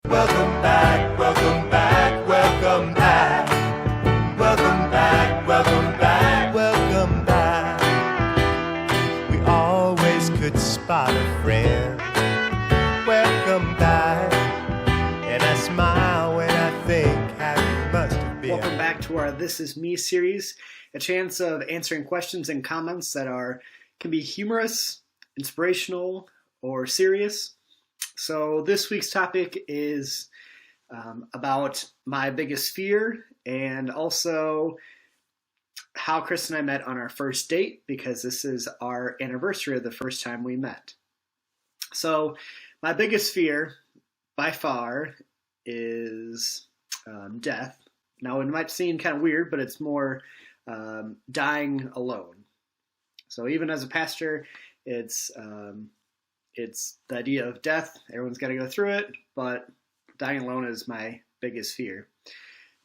Welcome back, welcome back, welcome back. Welcome back, welcome back, welcome back. We always could spot a friend. Welcome back. And I smile when I think how you must have been. Welcome back to our This Is Me series, a chance of answering questions and comments that can be humorous, inspirational, or serious. So this week's topic is about my biggest fear and also how Chris and I met on our first date, because this is our anniversary of the first time we met. So my biggest fear by far is death. Now it might seem kind of weird, but it's more dying alone. So even as a pastor, it's the idea of death. Everyone's got to go through it, but dying alone is my biggest fear.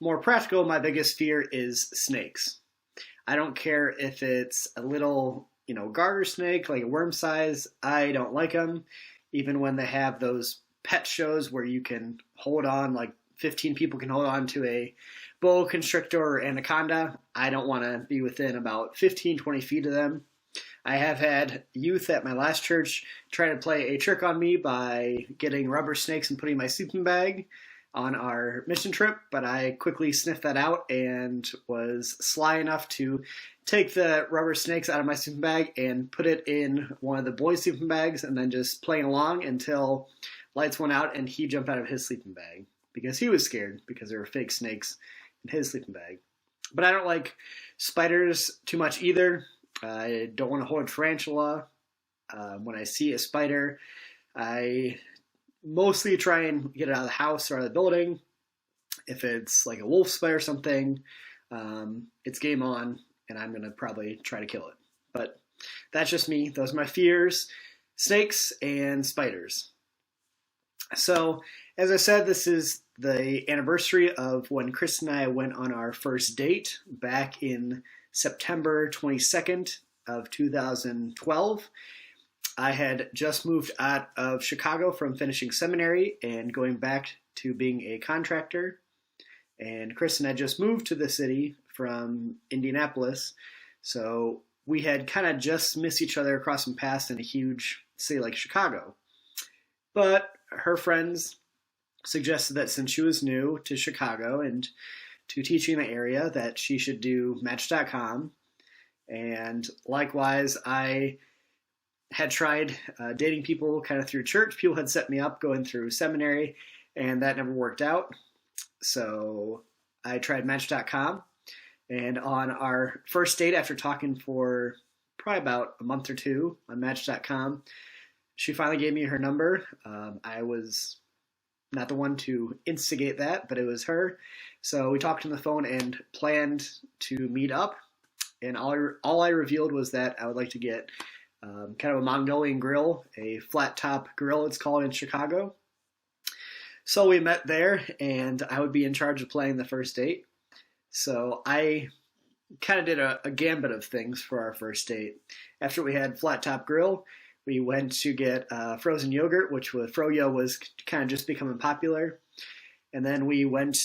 More practical, my biggest fear is snakes. I don't care if it's a little, garter snake, like a worm size. I don't like them. Even when they have those pet shows where you can hold on, like 15 people can hold on to a boa constrictor or anaconda. I don't want to be within about 15, 20 feet of them. I have had youth at my last church try to play a trick on me by getting rubber snakes and putting in my sleeping bag on our mission trip, but I quickly sniffed that out and was sly enough to take the rubber snakes out of my sleeping bag and put it in one of the boys' sleeping bags and then just playing along until lights went out and he jumped out of his sleeping bag because he was scared because there were fake snakes in his sleeping bag. But I don't like spiders too much either. I don't want to hold a tarantula. When I see a spider, I mostly try and get it out of the house or out of the building. If it's like a wolf spider or something, it's game on, and I'm going to probably try to kill it. But that's just me. Those are my fears: snakes and spiders. So, as I said, this is the anniversary of when Chris and I went on our first date back in September 22nd of 2012. I had just moved out of Chicago from finishing seminary and going back to being a contractor. And Chris and I just moved to the city from Indianapolis. So we had kind of just missed each other across some paths in a huge city like Chicago. But her friends suggested that since she was new to Chicago and to teaching in the area, that she should do Match.com. And likewise, I had tried dating people kind of through church. People had set me up going through seminary, and that never worked out. So I tried Match.com. And on our first date, after talking for probably about a month or two on Match.com, she finally gave me her number. I was not the one to instigate that, but it was her. So we talked on the phone and planned to meet up. And all I revealed was that I would like to get kind of a Mongolian grill, a flat top grill it's called in Chicago. So we met there, and I would be in charge of planning the first date. So I kind of did a gambit of things for our first date. After we had flat top grill, we went to get frozen yogurt, which with Froyo was kind of just becoming popular. And then we went,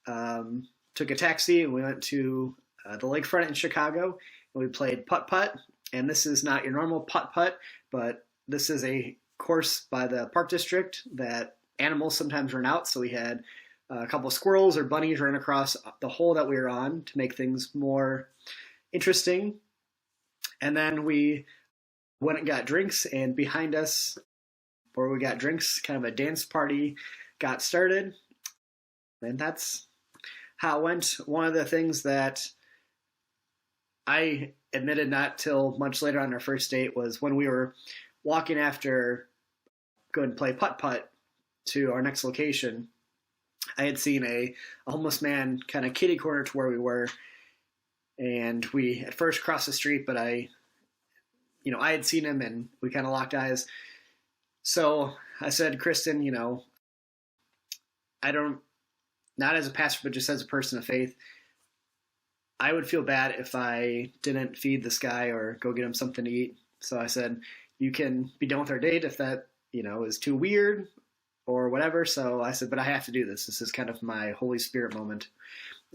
took a taxi, and we went to the lakefront in Chicago, and we played putt-putt. And this is not your normal putt-putt, but this is a course by the park district that animals sometimes run out. So we had a couple of squirrels or bunnies run across the hole that we were on to make things more interesting. And then we went and got drinks, and behind us, where we got drinks, kind of a dance party got started. And that's how it went. One of the things that I admitted not till much later on our first date was when we were walking after going to play putt-putt to our next location, I had seen a homeless man kind of kitty corner to where we were. And we at first crossed the street, but I had seen him and we kind of locked eyes. So I said, Kristen, not as a pastor, but just as a person of faith, I would feel bad if I didn't feed this guy or go get him something to eat. So I said, you can be done with our date if that, is too weird, or whatever. So I said, but I have to do this. This is kind of my Holy Spirit moment.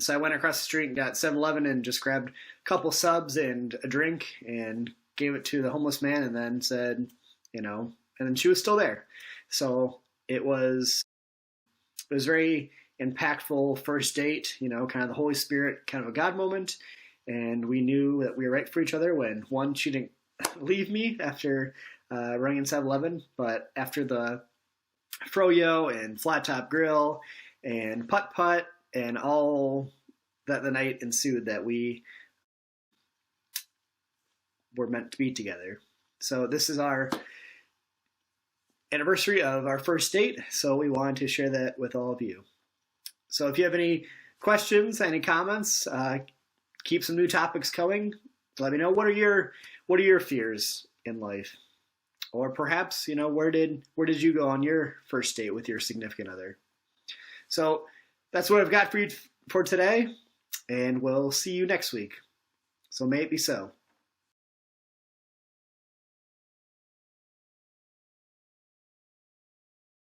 So I went across the street and got 7-Eleven and just grabbed a couple subs and a drink and gave it to the homeless man, and then said, and then she was still there. So it was very impactful first date, kind of the Holy Spirit, kind of a God moment. And we knew that we were right for each other when, one, she didn't leave me after running in 7-Eleven, but after the froyo and flat top grill and putt-putt and all that the night ensued, that we were meant to be together. So this is our anniversary of our first date, so we wanted to share that with all of you. So if you have any questions, any comments, keep some new topics coming. Let me know, what are your fears in life? Or perhaps, where did you go on your first date with your significant other? So that's what I've got for you for today, and we'll see you next week. So may it be so.